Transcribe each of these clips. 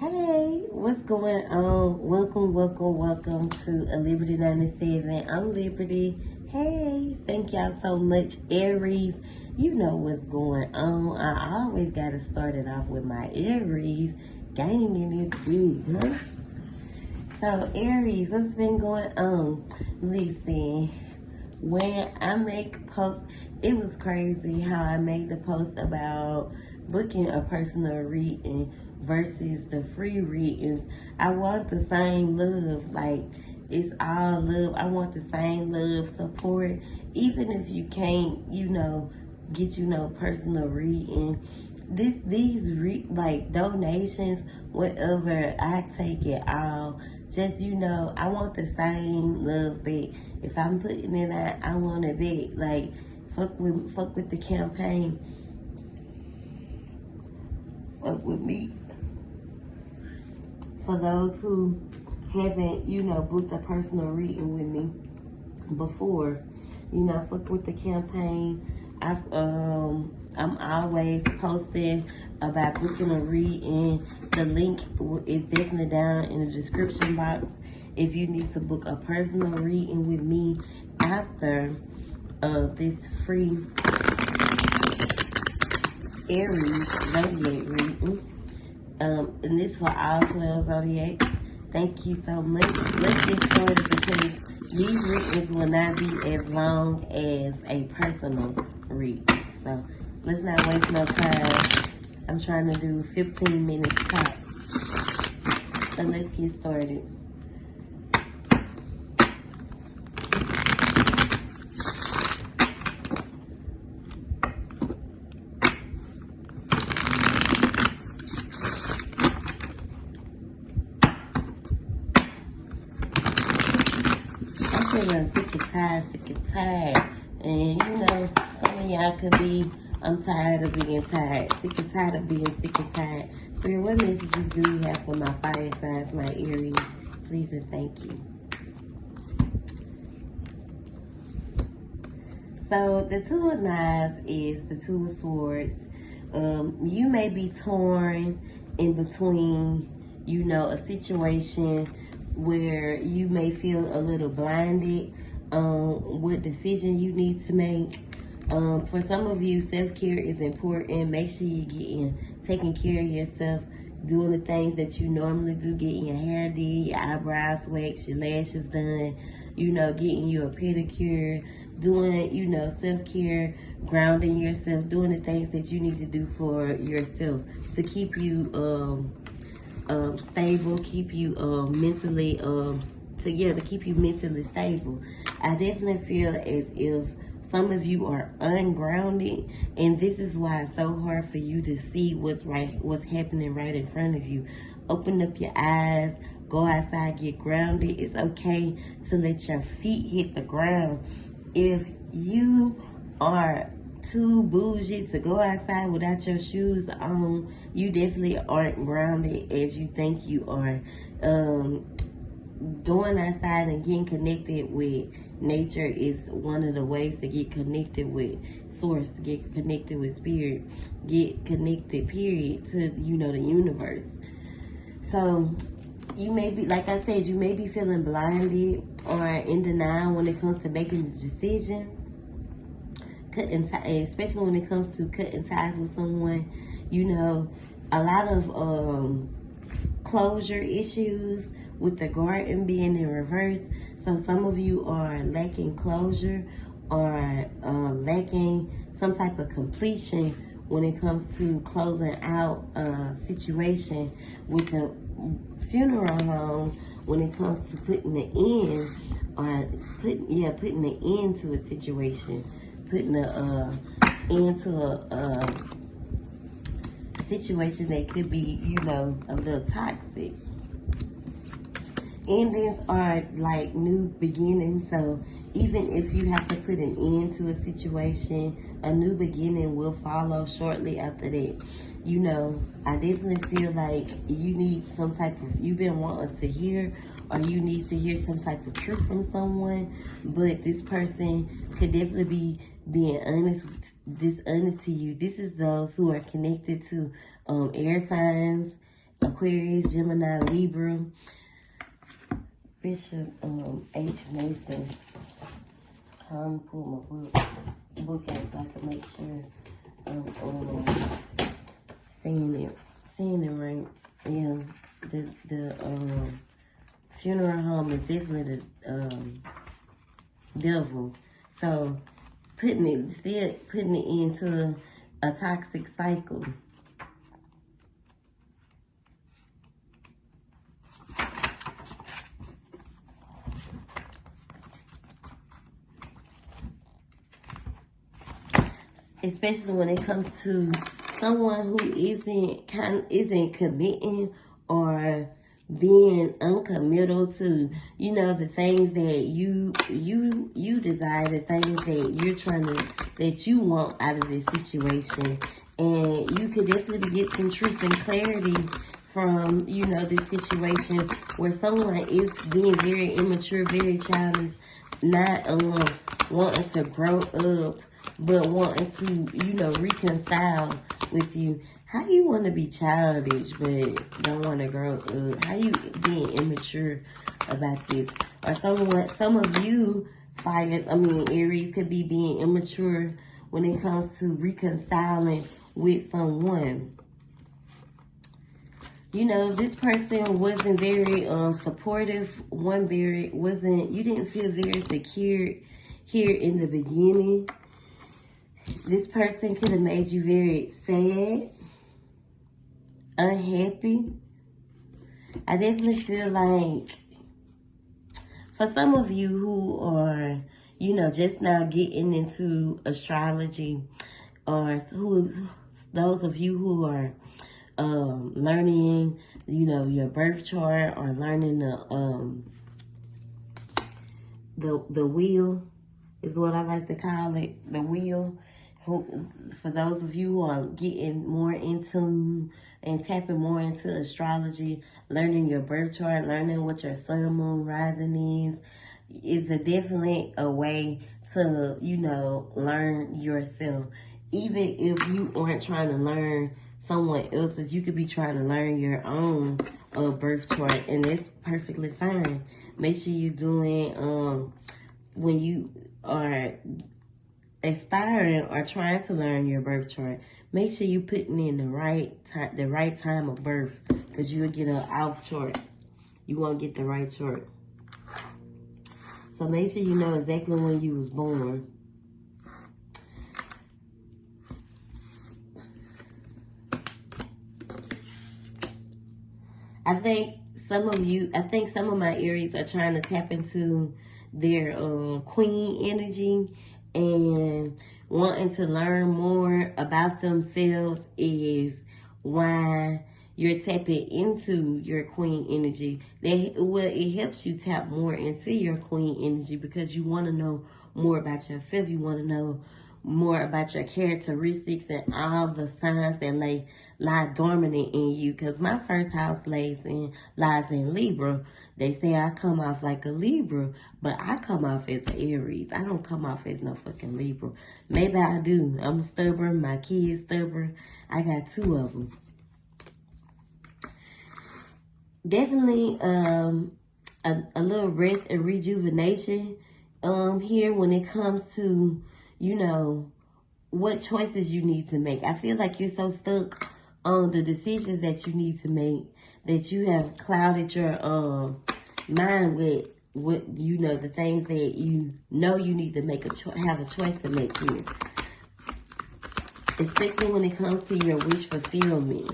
Hey, what's going on? Welcome to A Liberty 97. I'm Liberty. Hey, thank y'all so much, Aries. You know what's going on. I always got to start it off with my Aries. Gang in it big, huh? So, Aries, what's been going on? Listen, when I make posts, it was crazy how I made the post about booking a personal reading versus the free readings. I want the same love, like it's all love. I want the same love, support, even if you can't, get personal reading. Like donations, whatever, I take it all. Just I want the same love back. If I'm putting it out, I want it back. Like fuck with the campaign. Fuck with me. For those who haven't, booked a personal reading with me before, fuck with the campaign. I'm always posting about booking a reading. The link is definitely down in the description box if you need to book a personal reading with me after this free Aries zodiac reading. And this for all 12 zodiacs. Thank you so much. Let's get started because these readings will not be as long as a personal read. So let's not waste no time. I'm trying to do 15 minutes top. So let's get started. I'm sick and tired. And some of y'all could be, I'm tired of being tired. Sick and tired of being sick and tired. Spirit, what messages do you have for my fire signs, my Aries? Please and thank you. So the Two of Knives is the Two of Swords. You may be torn in between, a situation where you may feel a little blinded what decision you need to make. For some of you, self-care is important. Make sure you're taking care of yourself, doing the things that you normally do, getting your hair did, your eyebrows waxed, your lashes done, getting you a pedicure, doing, self-care, grounding yourself, doing the things that you need to do for yourself to keep you stable, keep you mentally together, keep you mentally stable. I definitely feel as if some of you are ungrounded, and this is why it's so hard for you to see what's happening right in front of you. Open up your eyes, go outside, get grounded. It's okay to let your feet hit the ground. If you are too bougie to go outside without your shoes on, you definitely aren't grounded as you think you are. Going outside and getting connected with nature is one of the ways to get connected with source, to get connected with spirit, get connected, period, to, the universe. So you may be, like I said, you may be feeling blinded or in denial when it comes to making a decision. Especially when it comes to cutting ties with someone, a lot of closure issues with the garden being in reverse. So some of you are lacking closure or lacking some type of completion when it comes to closing out a situation with the funeral home, when it comes to putting an end or putting an end to a situation. Putting an end to a situation that could be, a little toxic. Endings are like new beginnings. So even if you have to put an end to a situation, a new beginning will follow shortly after that. I definitely feel like you need some type of, you've been wanting to hear, or you need to hear some type of truth from someone, but this person could definitely be being dishonest to you. This is those who are connected to air signs Aquarius, Gemini, Libra. Bishop H. Mason. I'm pull my book out so I can make sure I'm seeing it right. Yeah, the funeral home is definitely the devil. So putting it into a toxic cycle. Especially when it comes to someone who isn't committing or being uncommittal to, you know, the things that you desire, the things that you want out of this situation. And you could definitely get some truth and clarity from, you know, this situation where someone is being very immature, very childish, not wanting to grow up, but wanting to, you know, reconcile with you. How you want to be childish but don't want to grow up? How you being immature about this? Or some of you Aries could be being immature when it comes to reconciling with someone. You know, this person wasn't very supportive. You didn't feel very secure here in the beginning. This person could have made you very sad, unhappy. I definitely feel like for some of you who are, you know, just now getting into astrology, or those of you who are learning, you know, your birth chart, or learning the wheel is what I like to call it, the wheel. For those of you who are getting more into and tapping more into astrology, learning your birth chart, learning what your sun, moon, rising is definitely a way to, you know, learn yourself. Even if you aren't trying to learn someone else's, you could be trying to learn your own birth chart, and that's perfectly fine. Make sure you're doing, when you are aspiring or trying to learn your birth chart, make sure you're putting in the right time of birth, because you'll get an off chart. You won't get the right chart. So make sure you know exactly when you was born. I think some of my Aries are trying to tap into their queen energy, and wanting to learn more about themselves is why you're tapping into your queen energy. It helps you tap more into your queen energy because you want to know more about yourself. You want to know more about your characteristics and all the signs that lie dormant in you. Because my first house lies in Libra. They say I come off like a Libra, but I come off as an Aries. I don't come off as no fucking Libra. Maybe I do. I'm stubborn. My kids stubborn. I got 2 of them. Definitely a little rest and rejuvenation here when it comes to, you know, what choices you need to make. I feel like you're so stuck on the decisions that you need to make that you have clouded your mind with you know, the things that you know you need to make have a choice to make here. Especially when it comes to your wish fulfillment.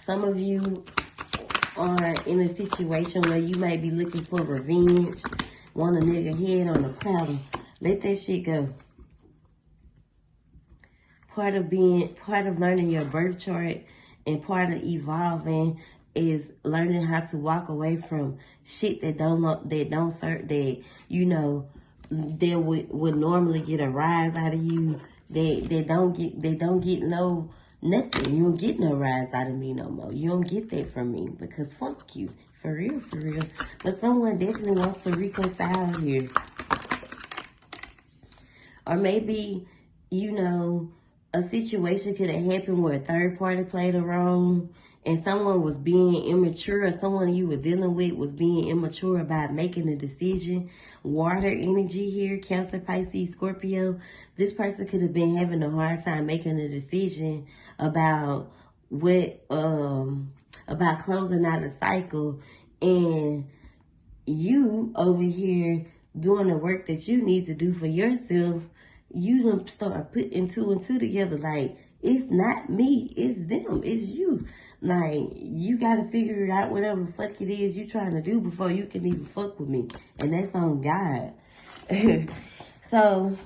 Some of you are in a situation where you might be looking for revenge, want a nigga head on a platter. Let that shit go. Part of learning your birth chart and part of evolving is learning how to walk away from shit that you know, that would normally get a rise out of you. They don't get no nothing. You don't get no rise out of me no more. You don't get that from me because fuck you. For real, for real. But someone definitely wants to reconcile here. Or maybe, you know, a situation could have happened where a third party played a role and someone was being immature, or someone you were dealing with was being immature about making a decision. Water energy here, Cancer, Pisces, Scorpio. This person could have been having a hard time making a decision about about closing out a cycle, and you over here doing the work that you need to do for yourself. You don't start putting two and two together, like, it's not me, it's them, it's you. Like, you gotta figure out whatever the fuck it is you trying to do before you can even fuck with me. And that's on God. So,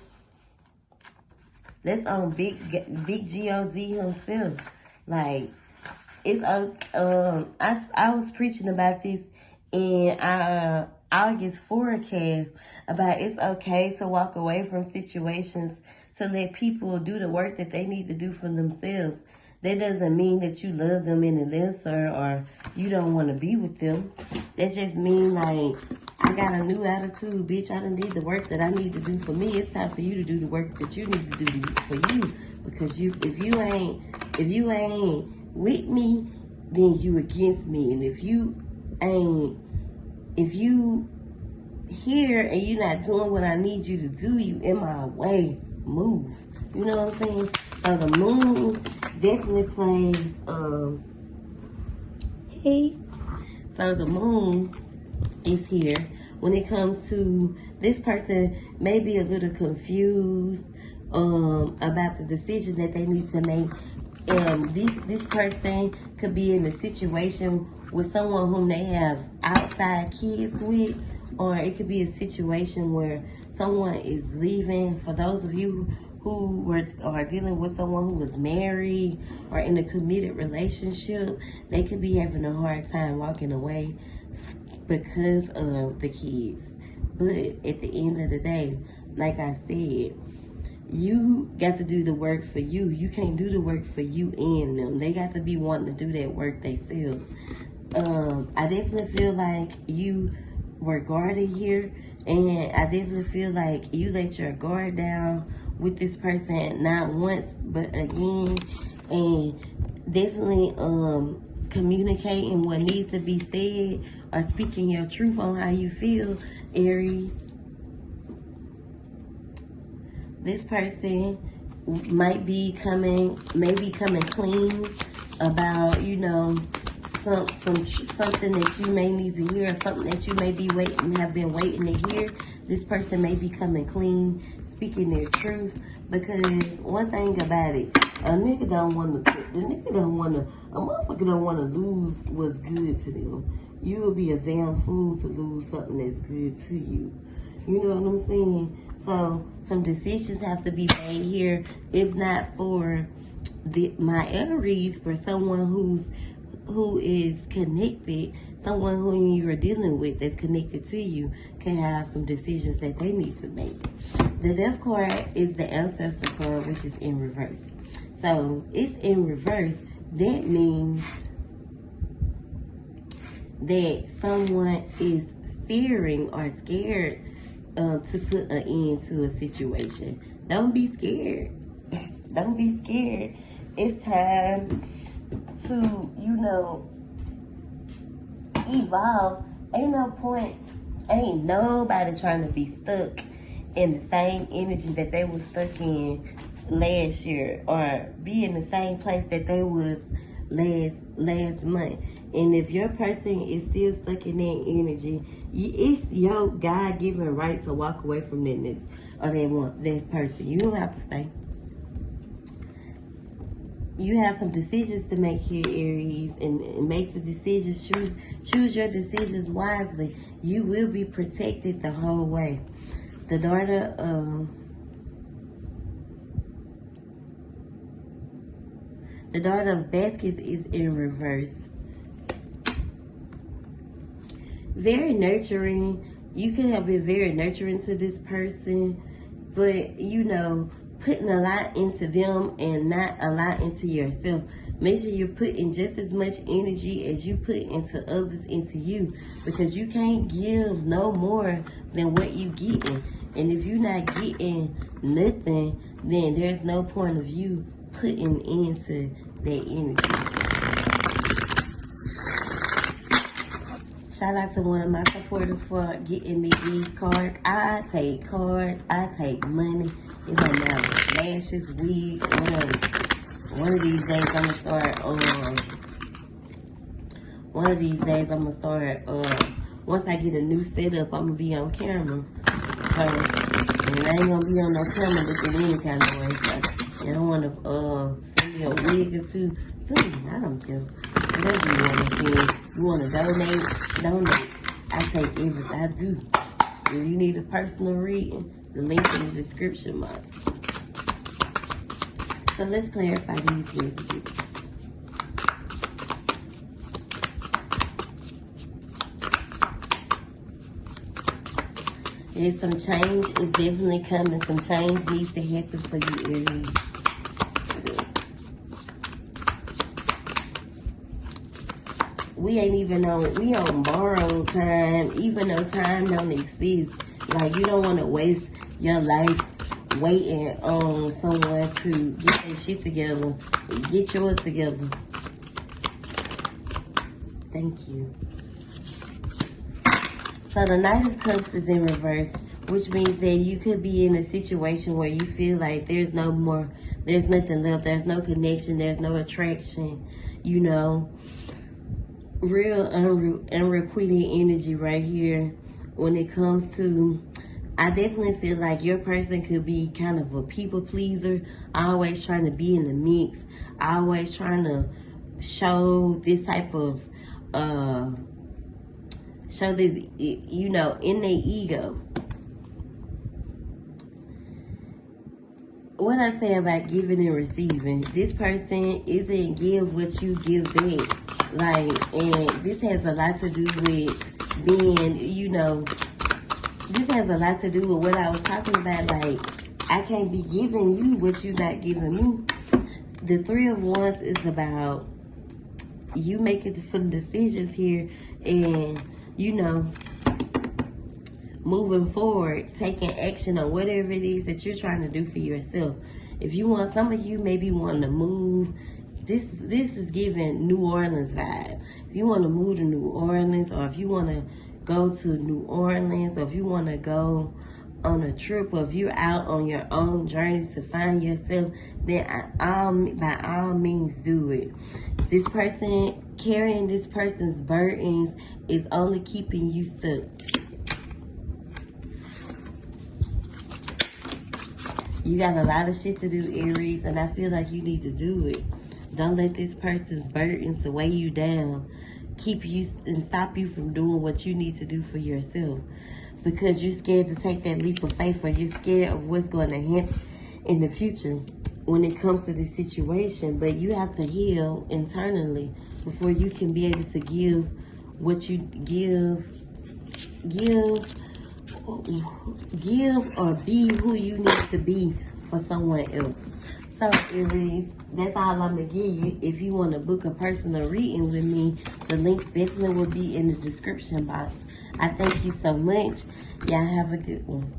that's on Big G-O-D himself. Like, it's I was preaching about this in August forecast about it's okay to walk away from situations, to let people do the work that they need to do for themselves. That doesn't mean that you love them any lesser or you don't want to be with them. That just means, like, I got a new attitude, bitch. I don't need the work that I need to do for me. It's time for you to do the work that you need to do for you. Because if you ain't with me, then you against me. And if you here and you're not doing what I need you to do, you in my way. Move. You know what I'm saying? So the moon definitely plays, hey. So the moon is here. When it comes to this person, may be a little confused about the decision that they need to make. This person could be in a situation with someone whom they have outside kids with, or it could be a situation where someone is leaving. For those of you who are dealing with someone who is married or in a committed relationship, they could be having a hard time walking away because of the kids. But at the end of the day, like I said, you got to do the work for you. You can't do the work for you and them. They got to be wanting to do that work themselves. I definitely feel like you were guarded here, and I definitely feel like you let your guard down with this person, not once but again, and definitely communicating what needs to be said or speaking your truth on how you feel, Aries. This person might be coming clean about, you know, something that you may need to hear, or something that you may be have been waiting to hear. This person may be coming clean, speaking their truth, because one thing about it, a motherfucker don't want to lose what's good to them. You will be a damn fool to lose something that's good to you. You know what I'm saying? So some decisions have to be made here. If not for my Aries, for someone who is connected, someone who you are dealing with that's connected to you, can have some decisions that they need to make. The Death card is the ancestor card, which is in reverse. So it's in reverse. That means that someone is fearing or scared to put an end to a situation. Don't be scared. Don't be scared. It's time to, you know, evolve. Ain't nobody trying to be stuck in the same energy that they was stuck in last year, or be in the same place that they was last month. And if your person is still stuck in that energy, it's your God-given right to walk away from that person. You don't have to stay. You have some decisions to make here, Aries, and make the decisions. Choose your decisions wisely. You will be protected the whole way. The daughter of baskets is in reverse. Very nurturing. You could have been very nurturing to this person, but, you know, putting a lot into them and not a lot into yourself. Make sure you're putting just as much energy as you put into others into you, because you can't give no more than what you getting. And if you're not getting nothing, then there's no point of you putting into that energy. Shout out to one of my supporters for getting me these cards. I take cards. I take money. It don't matter. Lashes, wigs, whatever. One of these days I'm gonna start. Once I get a new setup, I'm gonna be on camera. So, and I ain't gonna be on no camera looking any kind of way. So, you don't wanna send me a wig or two. Soon, I don't care. Whatever you wanna send. You wanna donate? I take everything. I do. If you need a personal reading, the link in the description box. So let's clarify these messages. There's some change is definitely coming. Some change needs to happen for you, Aries. We ain't even we on borrowed time, even though time don't exist. Like, you don't want to waste your life waiting on someone to get their shit together. Get yours together. Thank you. So the Knight of Cups is in reverse, which means that you could be in a situation where you feel like there's nothing left, there's no connection, there's no attraction, you know. Real unrequited energy right here when it comes to, I definitely feel like your person could be kind of a people pleaser, always trying to be in the mix, always trying to show this type of, show this, you know, in their ego. What I say about giving and receiving, this person isn't give what you give back. Like, and this has a lot to do with being, you know, this has a lot to do with what I was talking about. Like, I can't be giving you what you're not giving me. The Three of Wands is about you making some decisions here and, you know, moving forward, taking action on whatever it is that you're trying to do for yourself. If you want, some of you maybe want to move. This is giving New Orleans vibe. If you want to move to New Orleans, or if you want to go to New Orleans, or if you want to go on a trip, or if you're out on your own journey to find yourself, then by all means do it. This person, carrying this person's burdens is only keeping you stuck. You got a lot of shit to do, Aries, and I feel like you need to do it. Don't let this person's burdens weigh you down, keep you and stop you from doing what you need to do for yourself. Because you're scared to take that leap of faith, or you're scared of what's going to happen in the future when it comes to this situation. But you have to heal internally before you can be able to give what you give or be who you need to be for someone else. So, Aries, that's all I'm going to give you. If you want to book a personal reading with me, the link definitely will be in the description box. I thank you so much. Y'all have a good one.